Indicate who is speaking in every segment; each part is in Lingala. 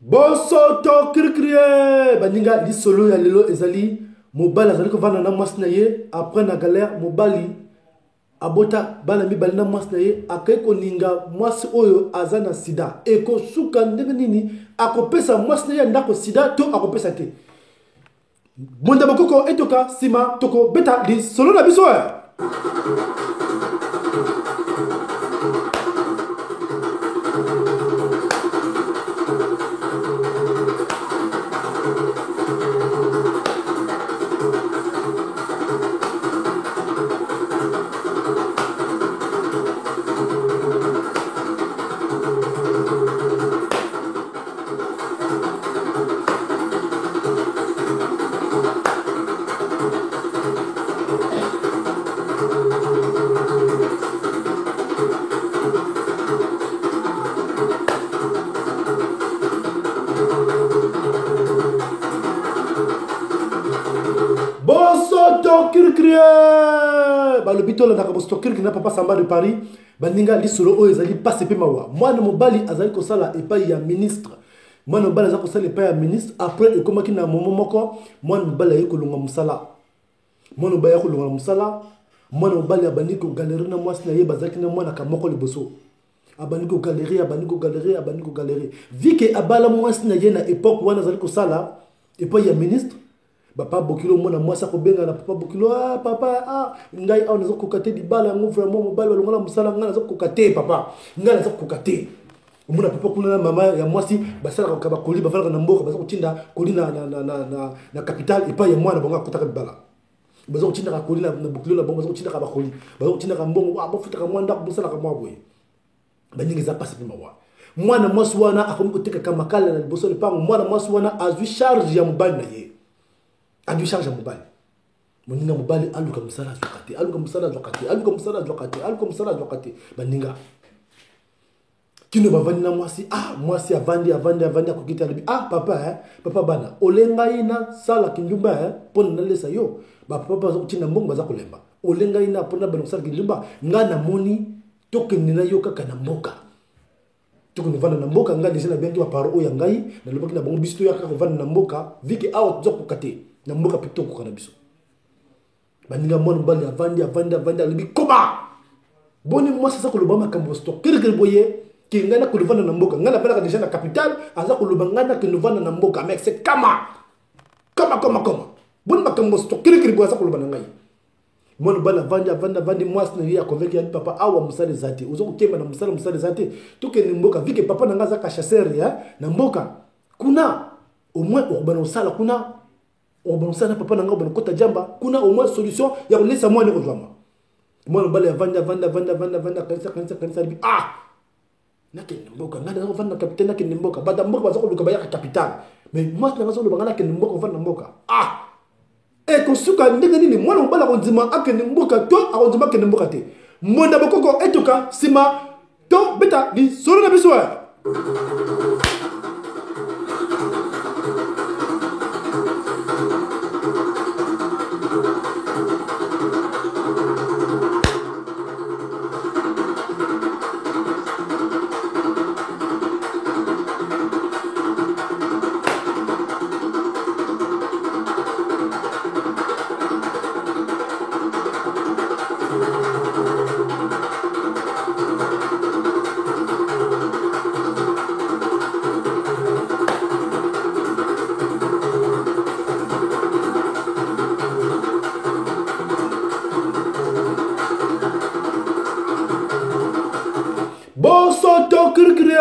Speaker 1: Bosoto kirikrie baninga li solo ya lelo ezali mobali azali kovanda na mwasi na ye après na galère mobali abota bana mibali na mwasi na ye akai koninga mwasi oyo aza na sida ekosuka ndenge nini akopesa mwasi na ye ndako sida to akopesa te bonda bakoko etoka sima toko beta li solo na biso ya balobi tolanda kabostokirki na papa samba de Paris baninga lisolo oyo ezali pase pe mawa mwana mobali azali kosala epai ya ministre mwana mobali azali kosala epai ya ministre après ekomaki na momo moko mwana mobali ayi kolonga mosala mwana mobali ayi kolonga mosala mwana mobali abandi kogaleri na mwasi na ye bazalaki na mwana ka moko liboso abandi kogaleri vike abala mwasi na ye na époque wana azali kosala epai ya ministre papa bokilo mona mwasa ko benga na papa bokilo papa ngai aw nazo kokate di bala ngo vraiment mobile balongola musala ngana nazo kokate papa ngana nazo kokate mona papa kuna na mama ya mwasi basala ka bakoli bafala na mboka bazo kutinda koli na capital epa ya mwana bonga kotaka bala bazo kutinda ka koli na bokilo la bonga bazo kutinda ka bakoli bazo kutinda ka mbongo bafuta ka mwanda busala ka mwa boye baningi za passe pe mawa mwana mwasi wana akomi koteka ka makala na liboso le pango mwana mwasi wana azwi charge ya mobile na ye adu charge mobile moninga mobile aluka musala zwakati baninga kino bavandi na mwasi mwasi avandi akokita libi papa bana olenga ina sala kinjumba pona nalesa yo papa baza kutinda mbongo baza kolemba olenga ina pona bana sala kinjumba ngana moni tokende na yo kaka na mboka tokende vana na mboka ngana dina bengi wa paro oya ngai na lobaki na bongo bisto ya kaka vana na mboka vike awa zokukate na mboka pito ko kana biso baninga mwana mbali avandi alibi koba boni mwasa sa koloba makambo sto kirikiri boye ki ngana koluvana na mboka ngana bana deja na capital aza koloba ngana ke novana na mboka mais c'est kama boni makambo sto kirikiri boye sa koloba na ngai mwana mbali avandi mwasa na ya convaincre ya papa awa musale zate uzo kukemba na musale zate toke ni mboka vike papa na ngaza ka chasser ya na mboka kuna au moins urbana usala kuna obansana papa nanga obana kota jamba kuna au moins solution ya kulesa mwana kozwama mwana mbali avanda kanisa bi nakende mboka ngana vanda capitaine nakende mboka bada mboka bazo koluka baya capital mais moi na bazo lubanga nakende mboka vanda mboka kosuka ndenge nini mwana mbala konzima akende mboka to akonzima akende mboka te monda bakoko etoka sima to beta li solo na biso Bosoto kirikrie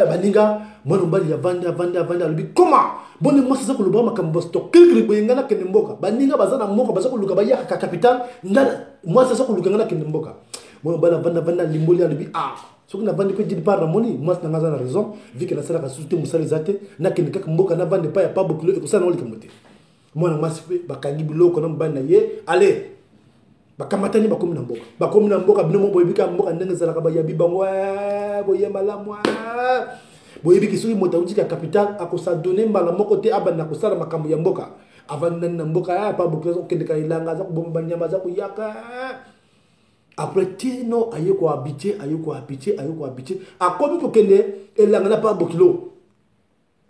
Speaker 1: baninga mwana mbali avandi alibi koma boni mwasi za koluba makambo sto kirikrie boye ngana kende mboka baninga bazana mboka baza koluka baya ka capital ngana mwasi za koluka ngana kende mboka mwana mbali avandi limboli alibi soki na vandi pe jidi par na moni mwasi na ngaza na raison vike na sala ka susute musali zate na kende kaka mboka na vandi pa ya pa bokilo ekosana olika mote mwana mwasi pe bakangi biloko na mbali na ye allez bakamatani bakomi na mboka bino mo boyebika mboka ndenge ezalaka bayabi bango boye malamu boyebiki soki moto autika capital akosadone mbala moko te abanda kosala makambo ya mboka avandi na mboka pa bokilo okendeka ilanga aza kobomba nyama aza koyaka après tino ayeko habitué akomi kokende elanga na pa bokilo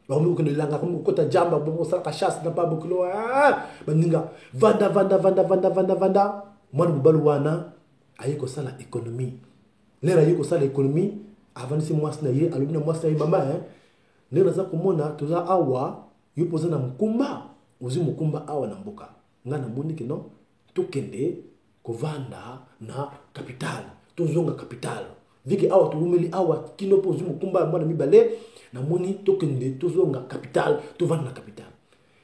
Speaker 1: bakomi kokende langa komi kokota jamba bosalaka chasse na pa bokilo baninga vanda mwana mobali wana aye kosala économie lera aye kosala économie avandisi mwasi na ye alobi na mwasi na ye mama ndenge naza komona toza awa yo mpoza na mokumba ozwi mokumba awa na mboka nga namoni keno tokende kovanda na capital tozonga capital viki awa tolumeli awa kino mpo ozwi mokumba mwana mibale namoni tokende tozonga capital tovanda na capital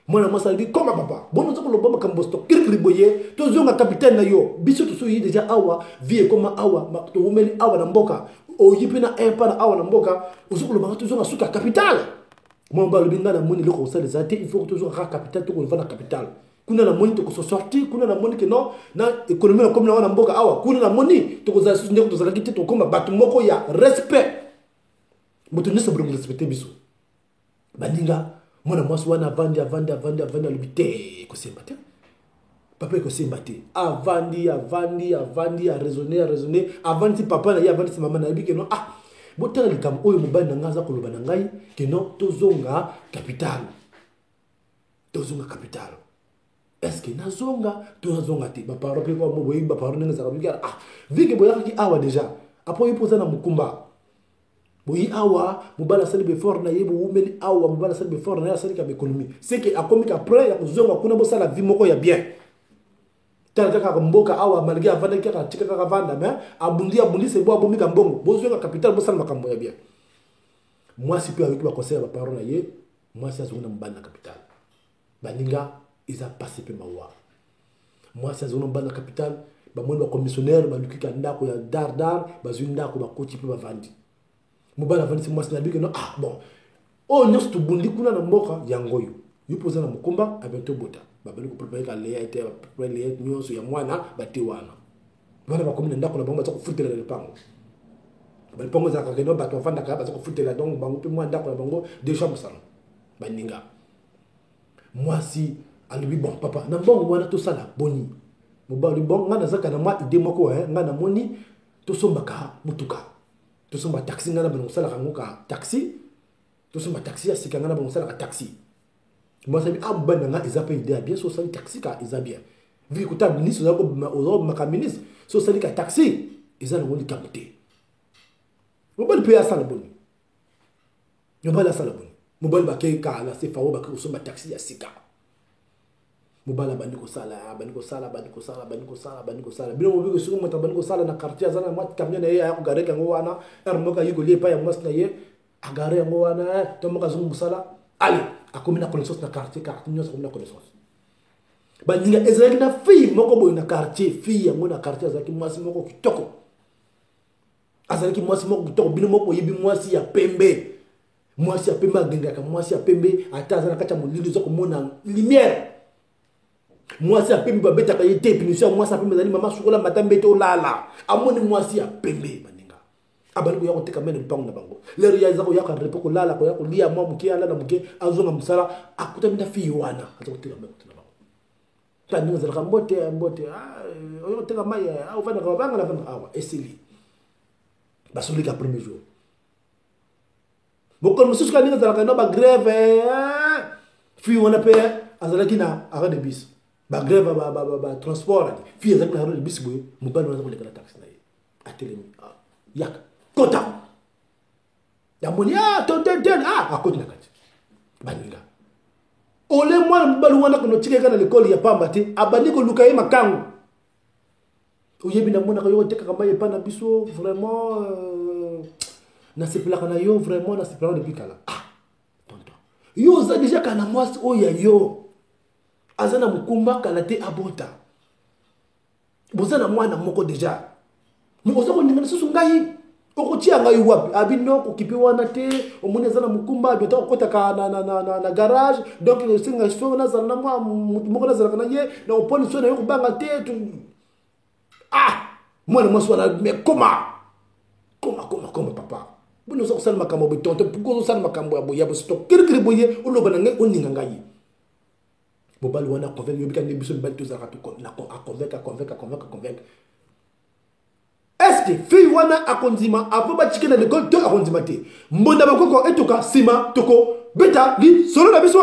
Speaker 1: mwana mwasi alobi koma papa bono oza koloba makambo kirikiri boye tozonga capital na yo biso tosoyi deja awa vie ekoma awa tolumeli awa na mboka oyi mpe na impa na awa na mboka oza kolobanga tozonga suka capital mwana mobali alobi nga namoni eloko kosala eza te il faut tozonga kaka capital tokovanda capital kuna namoni tokosorti kuna namoni ke non na économie na komi na wana mboka awa kuna namoni tokozala susu ndeko tozalaki te tokoma bato moko ya respect moto nyonso bolongo respecte biso baninga mwana mwasi wana avandi alobi te ekosemba te papa ekosemba te avandi araisonne avandi si papa na ye avandi si mama na yebi ke non botala likambo oyo mobali na ngai aza koloba na ngai ke non tozonga capital est-ce que nazonga tozonga te baparo mpe kwa moboyi baparo ndenge ezalaka bikala vike boyakaki awa deja apo ye mpoza na mokumba boyi awa mobali asali befort na ye bowumeli awa mobali asali befort na ye asali ka baéconomie seke akomi ka près ya kozonga kuna bosala vie moko ya bien tala kaka mboka awa malgré avandaki kaka atika kaka vanda mais abundi sebo abomika mbongo bozonga capital bosala makambo ya bien mwasi mpe awiki baconseil ya baparo na ye mwasi azongi na mobali na capital baninga eza passé pe mawa mwasi azongi na mobali na capital bamoni bacommissionnaire balukika ndako ya dar bazwi ndako bakoti mpe bavandi mobali avandisi mwasi na bike no bon oyo nyonso tobundi kuna na mboka yango oyo yo mpoza na mokumba abiento bota babali koprepare ka leya ete baprepare leya nyonso ya mwana bate wana wana bakomi na ndako na bango baza kofutela na lipango balipango ezalaka keno bato bavandaka baza kofutela donc bango mpe mwa ndako na bango déjà mosala baninga mwasi alobi bon papa na mbongo wana tosala boni mobali bon nga nazaka na mwa ide moko nga namoni tosombaka mutuka tosomba taxi nga na bango salaka ngo ka taxi tosomba taxi ya sika nga na bango salaka taxi mwasi abi abana nga eza pe ide bien so sali taxi ka eza bien vi kuta ministre ozo maka ministre so sali ka taxi eza na ngoli kamute mobali pe asala boni mobali bakei ka na se fawo bakei kosomba taxi ya sika mobala bandi kosala bino mobiko suku mota bandi kosala na quartier azana mwa camion na ye ya kugare kango wana ermoka yigoli pa ya mwasi na ye agare yango wana tomoka zungu musala allez akomi na connaissance na quartier nyonso akomi na connaissance baninga ezalaki na fille moko boye na quartier fille yango na quartier azalaki mwasi moko kitoko bino moko yebi mwasi ya pembe agengaka mwasi ya pembe ata aza na kati ya molili oza komona lumière mwasi ya pembe babetaka ye te punition ya mwasi ya pembe ezali mama sukola matambe te olala amoni mwasi ya pembe baninga abali koya koteka mene lipango na bango lero ya eza koyaka repo kolala koya kolia mwa moke ala na moke azonga mosala akutami na fille wana aza koteka mene na bango tandinga ezalaka mbote oyo koteka mai ovandaka babanga na vanda awa esili basolika premier jour bokolo mosusu kaninga ezalaka no bagreve fille wana mpe azalaki na arrêt de bus bagreve transport fille azalaki na arrêt de bus boye mobali wana aza koleka na taxi na ye atelemi yaka kota yamoni tonten akoti na kati baninga ole mwana mobali wana konotikeka na lekole ya pamba te abandi koluka ye makango oyebi na monaka yo kotekaka mai epa na biso vraiment nasepelaka na yo vraiment nasepelaka depuis kala tonton yo oza deja kala na mwasi oyo ya yo aza na mokumba kala te abota boza na mwana moko deja mais oza koninga lisusu ngai okotia ngai wapi abino kokipe wana te omoni aza na mokumba abeta okotaka na garage donc osenga so nazala na mwa moko nazalaka na ye na oponi so na yo kobanga te mwana mwasi wana mais koma papa bino oza kosala makambo boye tonto pourkoi ozosala makambo ya boye ya bosoto kirikiri boye oloba na ngai oninga ngai mobali wana convaincre yobika nde biso mibali tozalaka convaincre est-ce que fille wana akondima avant batike na l'école to akondima te mbonda bakoko etoka sima toko beta li solo na biso.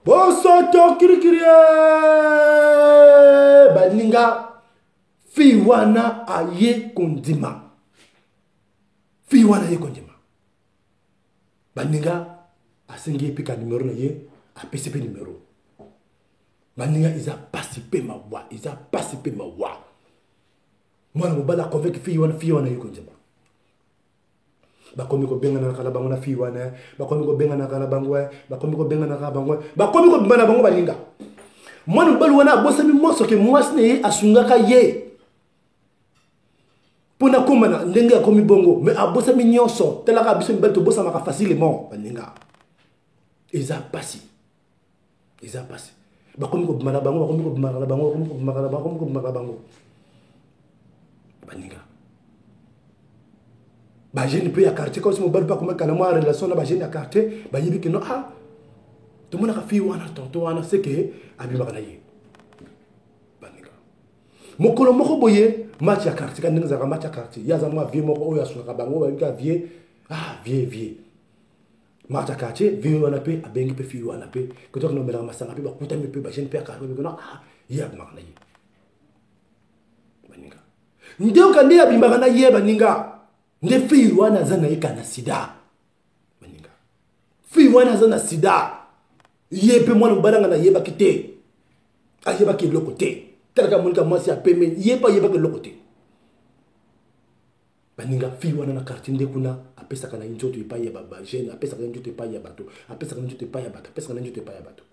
Speaker 1: Bosoto kirikirie baninga fi wana aye kondima. Fi wana aye kondima. Baninga asengi pika numéro na ye a PCP numéro. Baninga iza participer ma wa, iza participer ma wa. Mwana mobala convainc fi wana aye kondima. Bakomi ko benga na kala bango na fi wana, bakomi ko benga na kala bango, bakomi ko benga na kala bango, bakomi ko bana bango balinga. Mwana mobali wana abosami mwaso ke mwasi ne asungaka ye. Pona komana ndenge akomi bongo, mais abosami nyonso telaka biso mbali to bosa maka facilement balinga. Eza pasi. Eza pasi. Bakomi ko bana bango, bakomi ko bana bango, bakomi ko bana bango, bakomi ko bana bango. Balinga. Ba jeune peut ya quartier comme si mon bal pas comme kana moi relation na ba jeune ya quartier ba yibi que non ah to mona ka fi wana tonto wana c'est que abi ba kana ye baninga mokolo moko boye match ya quartier kan ninga za match ya quartier ya za moi vieux moko oya sunaka bango ba ka vieux vieux match ya quartier vieux wana pe abengi pe fi wana pe ko to no mela masanga pe ba kuta me pe ba jeune pe ya quartier ko non ya ba kana ye baninga ndeo kandi ya bimba kana ye baninga. Nde fi wana zana ikana sida baninga fi wana zana sida yepe mwana mbalanga na yeba kite ayeba ki lokote telaka monika mwasi apeme yeba ke lokote baninga fi wana na quartier nde kuna apesa kana njoto ipa ya baba jeune apesa kana njoto ipa ya bato apesa kana njoto ipa ya bato apesa kana njoto ipa ya bato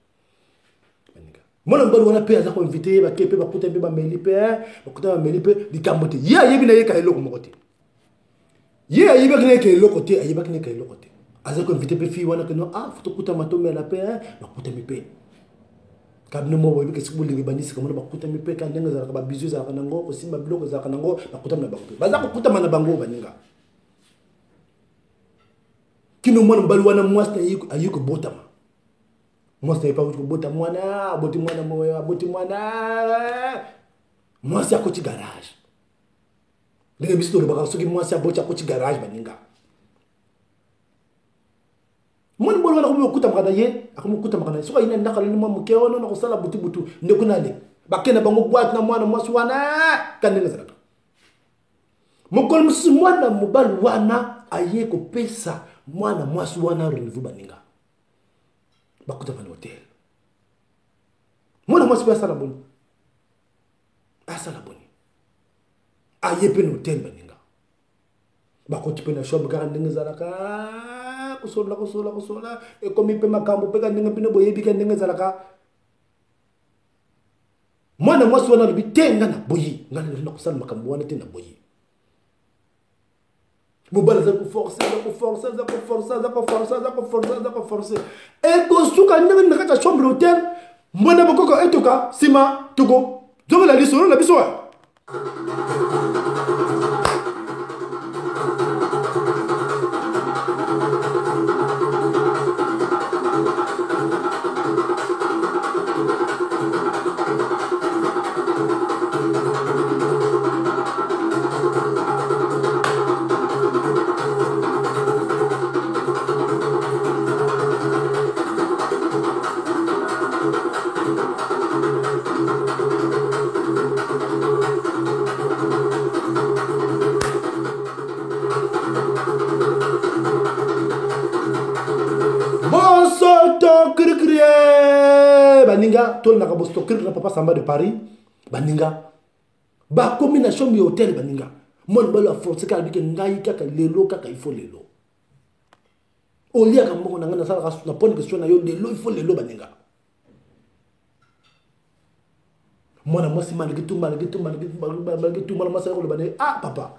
Speaker 1: baninga mwana mbali wana pe aza ko inviter ba kepe ba kuta be ba meli pe ba melipe dikambote yebi na yeka eloko mokote. Ye ayiba kine ke lokote ayiba kine ke lokote aza ko inviter pe fi wana que non faut kuta matome la pe ba kuta mi pe kabno mo bobi ke sikuli ngi bandisi kamona ba kuta mi pe ka ndenga za ba bizu za kanango ko simba bloko za kanango ba kuta na bango ba za ko kuta mana bango baninga kino mwana mbali wana mwasta ayiko botama mwasta ipa ko botama mwana boti mwana moyo boti mwana mwasta ko ci garage. Ndenge biso baka soki mwasi abocha ko ci garage baninga. Mon bolo wana ko kuta makana ye, akomo kuta makana. Soka ina ndaka ni mwa mke wana na ko sala butu ndekunale. Bakena bango boîte na mwana mwasi wana kanenga zalaka. Mokol musu mwana mobali wana aye ko pesa mwana mwasi wana rendez-vous baninga. Bakuta na hotel. Mwana mwasi pesa la boni. Asa la boni. Aye pe no hotel baninga bakoti pe na shop ga ndenge zalaka kusola e komi pe makambo pe ga ndenge pe no boyebi ka ndenge zalaka mwana mwasi wana lobi tenga na boyi ngana na kusala makambo wana te na boyi mobala za ko forcer e ko suka ndenge na kata chambre hotel mwana bokoko etoka sima tuko zonga la liso na biso. Baninga tol na kabosto kir na papa samba de Paris baninga ba combination mi hotel baninga mon balo force ka bi ke ngai kaka lelo kaka il faut lelo olia ka mbongo na sala ka na pone question na yo lelo il faut lelo baninga mona mosi malgré tout mona masa ko le bane papa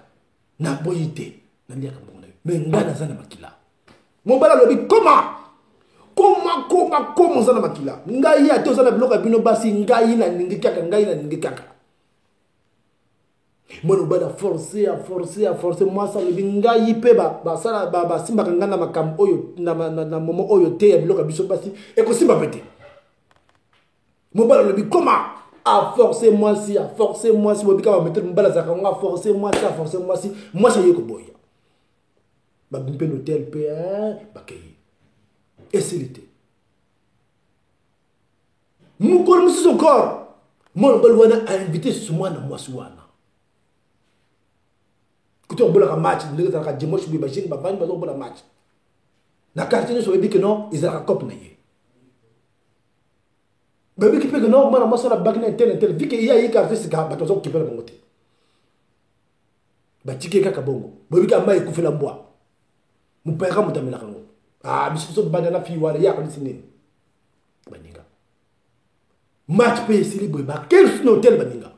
Speaker 1: na boyite na lia ka mbongo na yo mais nga naza na makila mobala lobi comment oza na makila ngai ate oza na biloko ya bino basi ngai na ningi kaka mwana mobali aforce mwasi alobi ngai mpe basimbaka ngai na makambo oyo na momo oyo te ya biloko ya biso basi ekosimba mpe te mobali alobi a forcé mwasi bobika bametere mobali azalaka ngo aforce mwasi aye koboya babimi mpe notel mpe bakei esili te mokolo mosusu encore mwana mobali wana ainvite susu mwana mwasi wana kuti obolaka match ndenge ezalaka dimanche boye bajene bavandi bazobola match na quartier nyonso oyebi ke non ezalaka cope na ye babiki mpe ke non mwana mwasi wana baki na intel vi ke ye ayi quartier sika bato bazokokipela bango te batiki ye kaka bongo boyebi ke ama ekufela mbwa mopayaka moto amelaka ngo biso so banda na fille wana ye akanisi nini baninga match mpe esili boye bakeli na hotel baninga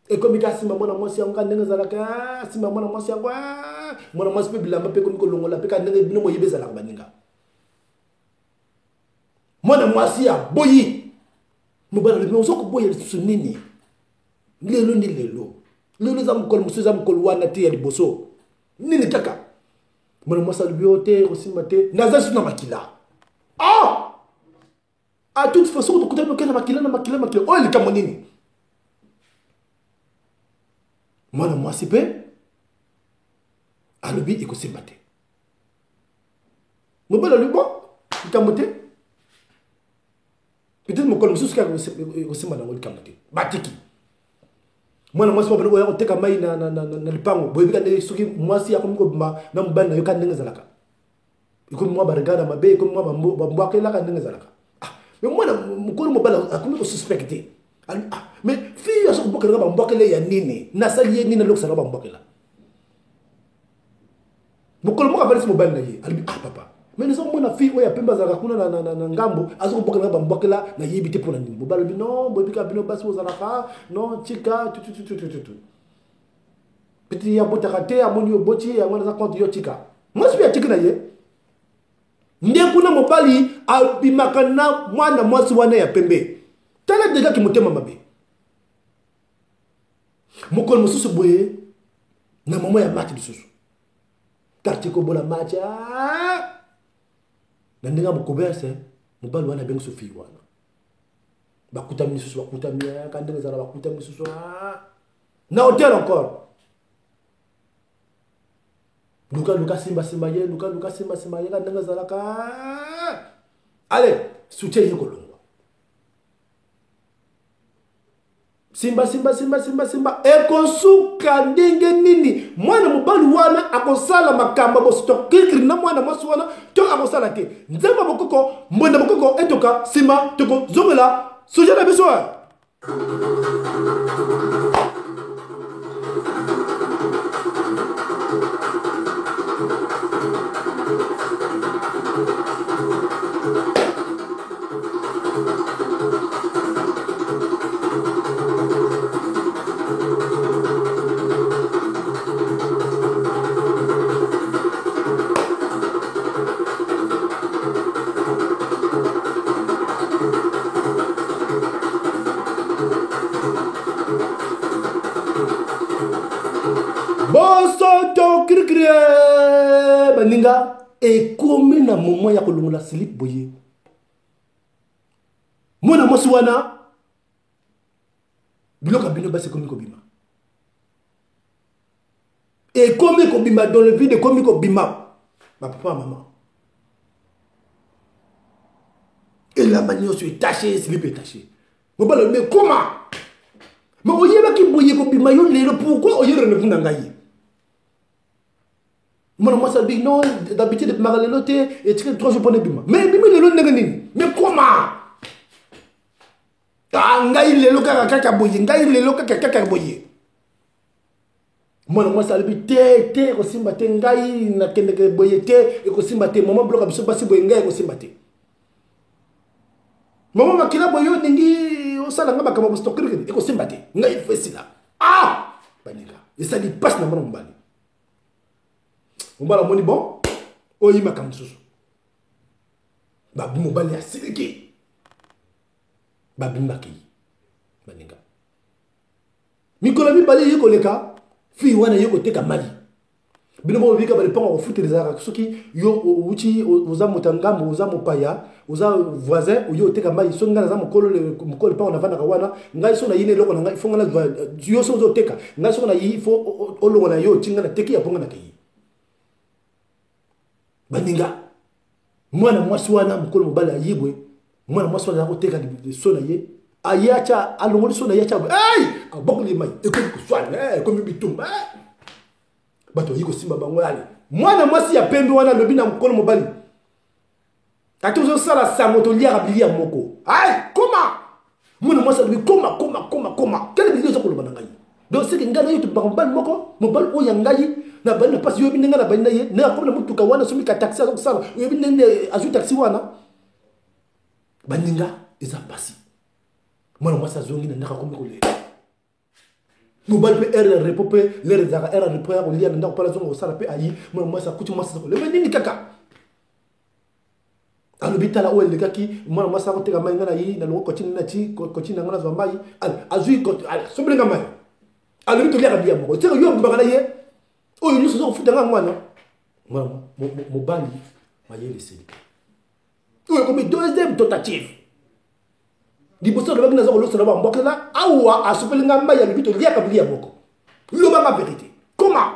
Speaker 1: ekomi ka nsima mwana mwasi yango ka ndenge ezalaka nsima mwana mwasi yango mwana mwasi mpe bilamba mpe ekomi kolongola mpe ka ndenge bino moyebi ezalaka baninga mwana mwasi ya boyi mobala lobi oza koboya lisusu nini lelo ndi lelo eza mokolo mosusu eza mokolo wana te ya liboso nini kaka mwana mwasi alobi o te kosimba te naza susu na makila a toute façon tokutani oke na makila oyo likambo nini mwana mwasi mpe alobi ekosimba te mobali alobi bo likambo te peut-être mokolo mosusu kaka ekosimba nango likambo te batiki mwana mwasi mobali oyo akoteka mai na lipango boyebika ndenge soki mwasi akomi kobima na mobali na yo ka ndenge ezalaka ekomi mwa baregard mabe ekomi mwa bambwakelaka ndenge ezalaka mais mwana mokolo mobali akomi kosuspecte mais fille azo kobwakelaka bambwakele ya nini nasali ye nini alokosala bambwakela mokolo moko avalisi mobali na ye alobi papa mais nous avons une fille oyo pemba zaka kuna na ngambo azo ko bokela bambokela na yebi te pona nini mobali bi non bobika bino basi ozalaka non tika tu petit ya botaka te amoni yo boti ya mwana za compte yo tika moi suis ya tika na ye nde kuna mobali abimaka na mwana mwasi wana ya pembe tala deja ki motema mabe mokolo mosusu boye na mama ya mati lisusu quartier ko bola match na ndenge bokoberse mobali wana bengi so fille wana bakutami lisusu bakutami ka ndenge ezala bakutami lisusu na hotel encore luka simba ye luka simba ye ka ndenge ezalaka allez soutien ye kolongwa simba ekosuka ndenge nini mwana mobali wana akosala makamba bostokikri na mwana mwasi wana to akosala te nzemba bokoko mbonda bokoko etoka sima toko zongela sujet na biso baninga ekomi na moment ya kolongola slip boye mwana mwasi wana biloko bino basi ekomi kobima ekomi kobima dans le vide ekomi kobima bapapa mama elamba nyonso etache slip etache mobala mais comment mais oyebaki boye kobima yo lelo pourquoi oyere ne vuna ngai mon moi ça dit non d'habitude de marler l'autre et tu 3 jours pour ne bima mais bima le l'autre nini mais comment ngai le loka kaka boye ngai le loka kaka boye mon moi ça dit te ko simba te ngai na kende ke boye te e ko simba te maman bloka biso basi boye ngai ko simba te maman makila boye ningi osala ngaba kama bostokiri e ko simba te ngai fesila banika et ça dit passe na mwana mbali Mbala moni bon. Oyi makamsusu. Babi mobali ya siliki. Babi mbaki. Baninga. Mikolo mibali yiko leka. Fi wana yiko teka mali. Bino mo bika bali pongo futi les soki yo uchi uza mutangambo uza mopaya uza voisin yo teka mali so ngana za mukolo pa ona vana kawana ngai so na yine loko na ngai fonga na yo so zo teka ngai so na yi fo olongo na yo tinga na teki ya ponga na kai. Baninga mwana mwasi wana mukolo mobala yibwe mwana mwasi wana koteka so na ye ayacha alongoli so na yacha ay abokli mai ekomi kuswana ekomi bitumba bato yiko simba bango yale mwana mwasi ya pembe wana lobi na mukolo mobali kati uzo sala sango liara bilia moko ay koma mwana mwasi lobi koma kele bilio zo koloba ngai donc c'est que ngana yitu bambal moko mobali o yangai na bana pasi yo binenga na bana ye na ko na mutuka wana somi ka taxi zo sala yo binenge azu taxi wana baninga eza pasi mwana mwasi azongi na ndaka komi kolele mobali pe erreur repope les zaka erreur repope ya kolia ndako pala zongo sala pe ayi mwana mwasi akuti mwasi zo le nini kaka alobita la oele kaki mwana mwasi akoteka mai ngana yi na loko kochini na chi kochini ngana zo mai azui ko sobrenga mai alobita lia kabia moko tsero yo mbangana ye oyo nyuso zo futa ngwana mwana mobali mayele seli oyo comme deuxième tentative liboso de bagina zo lo sala mboka na awa asupeli ngamba ya libito lia kablia moko lo ba vérité comment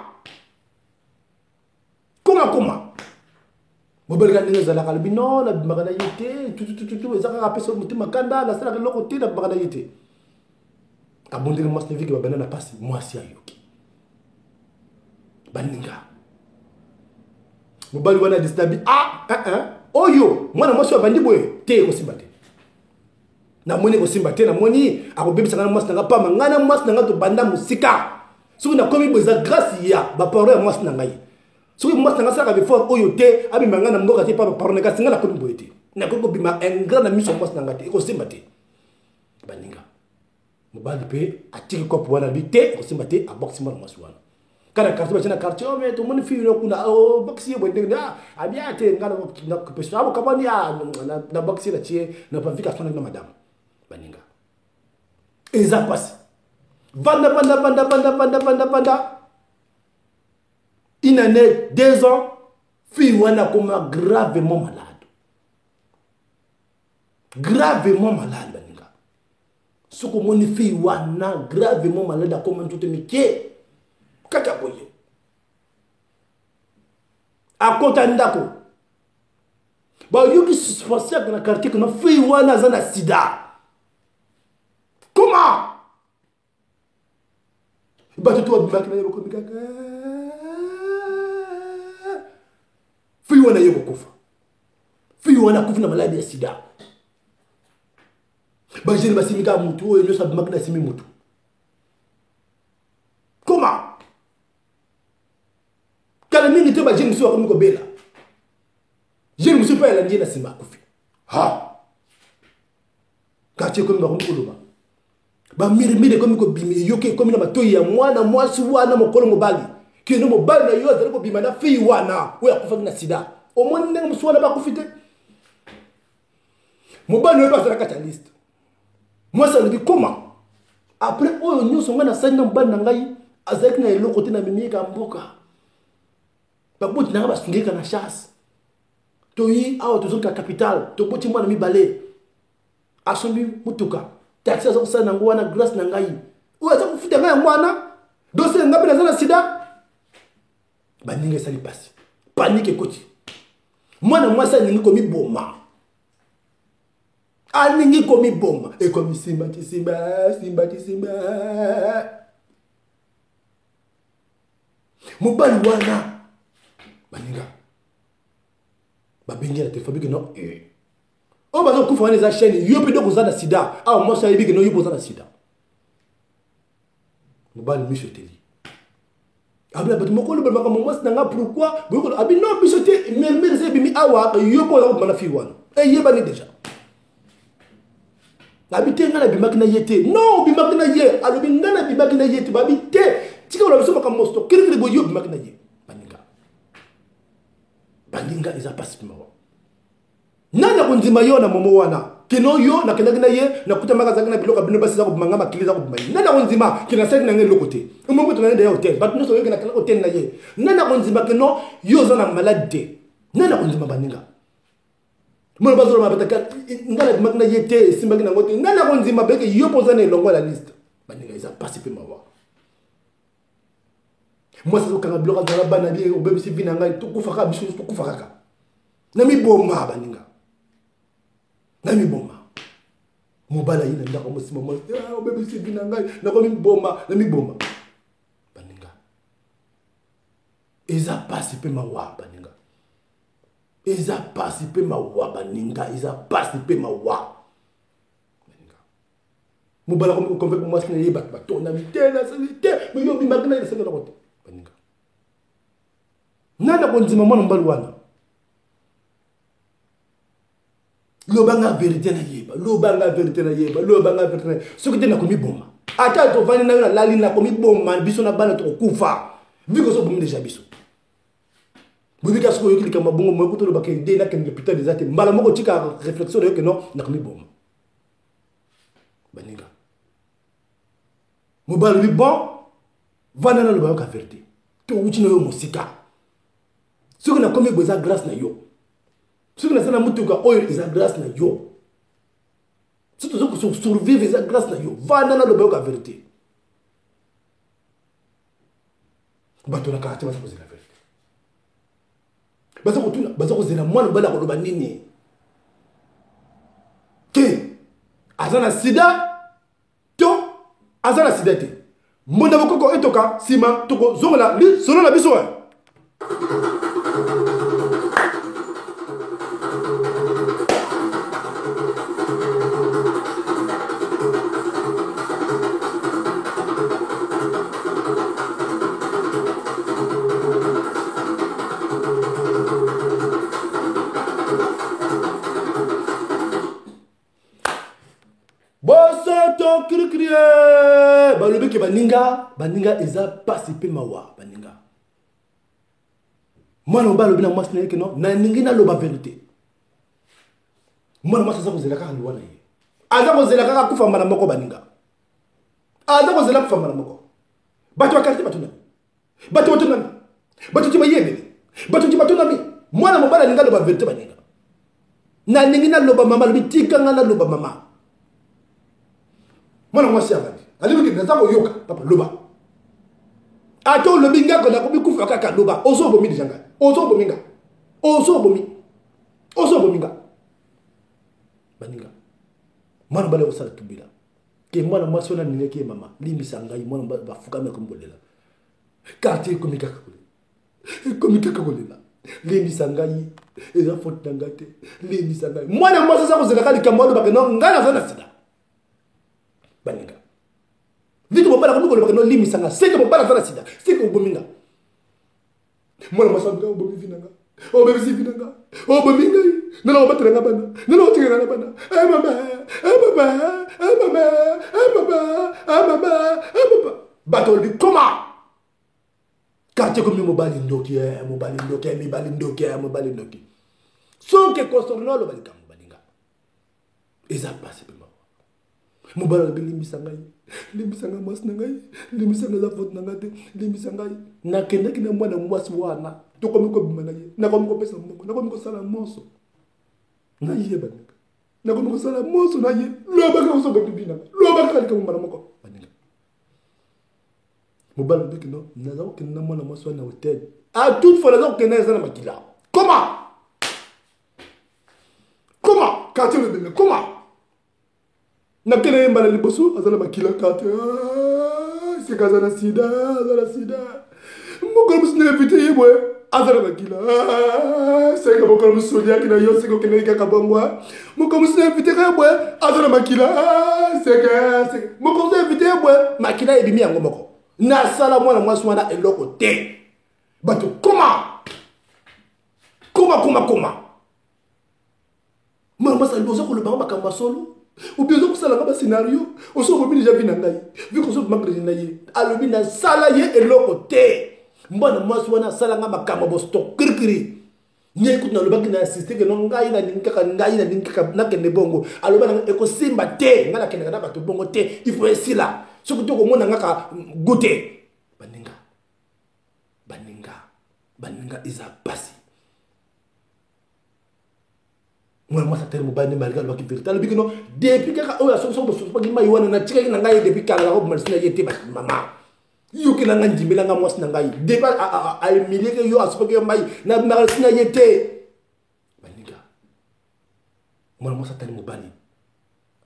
Speaker 1: mobali kan ndeza la kalbi non la magana yete tu ezaka rappeler mutima kanda la sala loko te na magana yete abondeli mas ne viki ba banana pasi mwasi ayoki baninga mobali wana distabi oyo mwana mwasi wa bandi boye te ko simbate na moni ko simbate na moni akobebisa ngana mwasi nanga pama ngana mwasi nanga to banda musika soki na komi boza grâce ya ba parole ya mwasi nanga yi soki mwasi nanga saka before oyo te abi mangana mboka te pa parole nanga singa na komi boye te na ko bima un grand ami so mwasi nanga te ko simbate baninga mobali pe atiki kopo wana bite ko simbate aboxi mwana mwasi wana kana quartier bachana quartier o me to moni fi no kuna o boxi bo ndinga abiate ngana na peso abo kabani ya na boxi la tie na pa vika sona na madame baninga eza passe vanda une année 2 ans fille wana comme gravement malade baninga soko moni fille wana gravement malade comme tout mike kaka boye akota ndako ba yuki suspense na quartier que no fille wana zana sida. Comment? Bah tu dois bien que comme kaka. Fille wana yebo kufa. Fille wana kufa na maladie ya sida. Bah jeni basimika mutu oyo nyosa bimaka na simi mutu. Comment? Kala mingi te ba jeni musu akomi ko bela. Jeni musu pa la njena sima kufi. Ha. Kache komi ba komi koloba. Ba mire comme ko bimi yoke comme na matoyi ya mwana mwasi wana mokolo mobali ki no mobali na yo azali ko bima na fille wana we akufa na sida o moni ndenge muswana ba kufite mobali no ba zala ka liste mwasi ali comment après oyo nyuso ngana sanga mobali na ngai azali na eloko te na mimika mboka ba boti na ba sungeka na chasse toyi awa tozoka capital to boti mwana mibale asombi mutuka taxi azo kusana nango wana grâce na ngai oyo aza kufita ngai mwana dossier ngapi na zana sida baninga sali pasi panique koti mwana mwasa ningi komi boma aningi komi boma e komi simba mobali wana baninga babengi la téléphone no o bazo kufa wana za chaîne yo pe doko za na sida moi ça yebi que no yo poza na sida mobali misoteli abla bat moko le ba mama nanga pourquoi boyko abi no bisoté mermere se bimi awa yo poza ko na fi wana e yeba ni déjà abite ngana bimaki na yete no bimaki na ye alobi ngana bimaki na yete babite tika wala biso maka mosto kirikiri bo yo bimaki na ye baninga baninga eza pasi pe mawa nana kondima yo na momo wana kino yo na kenaki na ye na kuta maka zaki na biloko bino basi za kubanga makili za kubuma nana kondima kina saki na nge lokote umongo tona nda ya hotel batu no so yo kina kala hotel na ye nana kondima kino yo za na malade nana kondima baninga mwana bazolo mabata ngala makina ye te simba kina ngote nana kondima beke yo poza na longo la liste baninga eza pasi pe mawa moi c'est quand bloqué dans la banane au bébé si vinanga tout kufaka biso tout kufaka na mi bomba baninga nami bomba mobala yina ndako mosima mo o bébé si vinanga na ko mi bomba baninga eza pasi pe mawa baninga eza pasi pe mawa baninga eza pasi pe mawa baninga mobala ko ko mo sina yeba bato na mitela salite mais yo mi magna ile sanga rote baninga nana konzima mwana mbali wana lobanga vérité na yeba lobanga vérité na yeba lobanga vérité na soki te na komi bomba ata to vani na yo na lali na komi bomba biso na bana to kufa viko so bomi déjà biso bobi ka soko yokili kama bongo mo kuto lobaka ide na ken l'hôpital des athées mbala moko tika réflexion de yo que non na komi bomba baninga mobali bi bon vana na lobanga vérité to uchi na yo mosika soki na komi boza grâce na yo soki na sana mutuka oyo eza grâce na yo surtout soki survivre eza grâce na yo vanda na loba yoka vérité bato na kaka te baza kozela vérité baza kotuna baza kozela mwana mobali akoloba nini ke aza na sida to aza na sida te mbonda bokoko etoka nsima tokozongola lisolo na biso bosoto krikrie balobi ke baninga eza pasi pe mawa baninga mwana mobali alobi na mwasi na ye ke no naningi naloba vérité mwana mwasi aza kozela kaka liwa na ye aza kozela kaka kufa mbala moko baninga aza kozela kufa mbala moko bato bakarite bato nami bato bato nami bato ti bayebele bato ti bato nami mwana mobali aninga aloba vérité baninga naningi naloba mama alobi tikanga naloba mama mwana mwasi avandi alibi ke naza koyoka papa loba ato lobi ngako na komi kufa kaka loba ozo bomi dijanga ozo bomi baninga mwana bale osala tubila ke mwana mwasi ona ninge ke mama limbisa ngai mwana bafuka me kombolela quartier komika kolela limbisa ngai eza faute na ngate limbisa ngai mwana mwasi sa kozela kali kamwalo bakeno ngana zana sida baninga vite mobala ko ko no limisa nga seke mobala zana sida seke ubominga mwana masanga ubomi vinanga o bebe si vinanga o bominga nana obatela nga bana nana otinga nga bana mama bato di koma quartier comme mobali ndoki sonke concernant le balikam baninga eza passé pe mobala limbisa ngai mwasi na ngai limbisa ngai za faute na ngate limbisa ngai nakendaki na mwana mwasi wana tokomi kobima na ye nakomi kopesa mbongo nakomi kosala moso na ye baninga nakomi kosala moso na ye lobaka kosoba bibina lobaka kalika mbala moko baninga mobala biki no naza kokende na mwana mwasi wana hotel a toute fois naza kokende eza na makila comment quartier le bébé comment na kene mbala liboso azala makila kate c'est kazana sida moko musne invité yebwe azala makila c'est que moko musolia kina yo c'est que kene kaka bongwa moko musne invité yebwe azala makila c'est que moko musne invité yebwe makila ebimi yango moko na sala mwana mwasi wana eloko te bato koma mwana mwasi aliboso ko le bango bakamba solo ou bien vous savez le scénario on s'en remet déjà bien ngai vu qu'on s'en manque de naïe alobi na sala ye eloko te mbona mwasi wana sala nga makamba bosto kirkiri ni écoute na lobaki na assister que non ngai na ninkaka na kende bongo aloba na eko simba te ngala kende na bato bongo te il faut esila soki to ko mona ngaka goûter baninga isa pasi moi ça terme bani malga lo ki vérité lobi que non depuis kaka oya so pas ki mai wana na tika na ngai depuis kala ko malsina yete ba mama yo ki na ngandi milanga mwasi na ngai débat a humilier que yo aso que mai na malsina yete baninga moi ça terme bani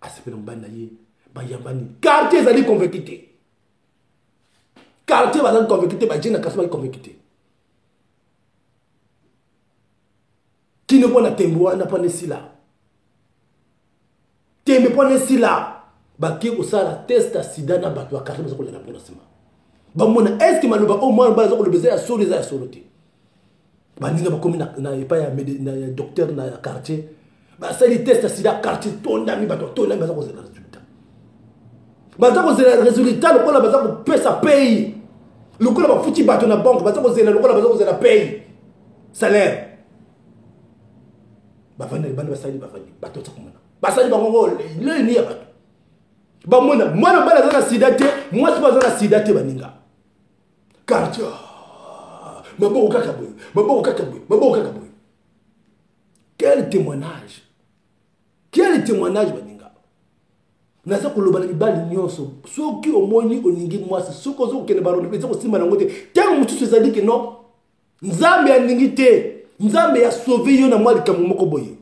Speaker 1: asepe no bani na ye ba yambani quartier zali convaincu quartier bazali convaincu ba jina kasaba convaincu qui ne peut tembo na pas nesila tembe pas nesila ba ki osala test à sida na bato akata bazo kolela mpona sima ba mona est ce maloba au moins bazo ko beza ya solo za solote ba ninga ba komi na epa ya docteur na quartier ba sali test à sida quartier tonda mi bato tonda bazo ko zela résultat bazo ko zela résultat le kola bazo ko pesa paye le kola ba futi bato na banque bazo ko zela le kola bazo ko zela paye salaire bafani bana basali bafani bato tsakumana basali bango le ni ya bato ba mona mwana bala zana sidate moi si bazana sidate baninga quartier maboko kakaboy quel témoignage baninga nasa koloba na bibali nyonso soki omoni oningi mwasi soko zo kene baro pesa ko simba na ngote tango mutusu ezali ke non nzambe aningi te nzambe ya sauver yo na mwali kamu moko boye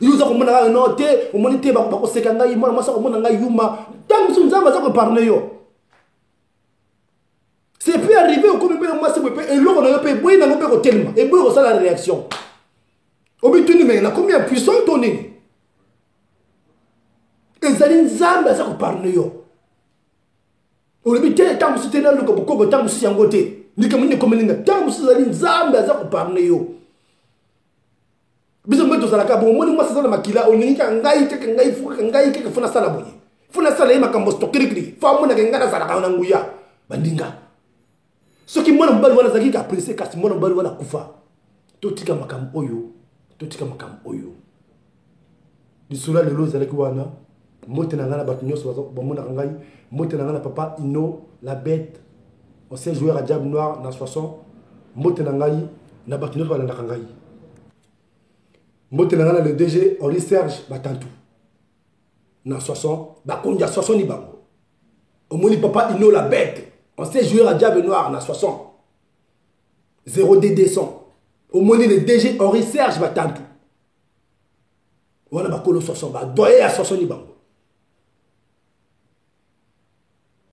Speaker 1: yuza ko mona no te o moni te ba ko seka ngai mona masa ko mona ngai yuma tangu so nzambe za ko parler yo c'est peut arriver au comme pe mwasi pe et loko na yo pe boye na ngo pe ko telma et boye ko sala réaction obituni mais na combien puissant toni ezali nzambe za ko parler yo o le bité tangu so tena loko ko tangu so yango te nikamune komelinga tangu sizali nzambe aza koparne yo biso mbeto zalaka bon moni mwasi zala makila oninga ngai keke ngai fuka ngai keke funa sala boye funa sala yema kambo stokirikiri fa mona ke ngana zala kana nguya bandinga soki mona mbali wana zaki ka apprécier kasi mona mbali wana kufa totika makam oyo bisula lelo zalaki wana mote na ngana batu nyonso bazo mona ngai mote na ngana papa Ino la bête ancien joueur à Diable Noir dans 60 mbote na ngai na batu nyonso balanda ngai mbote na ngana le DG Henri Serge Batantou na 60 bakonja 60 ni bango omoni papa Ino la bête ancien joueur à Diable Noir na 60 0D 200 omoni le DG Henri Serge Batantou wana bakolo 60 ba doye à 60 ni bango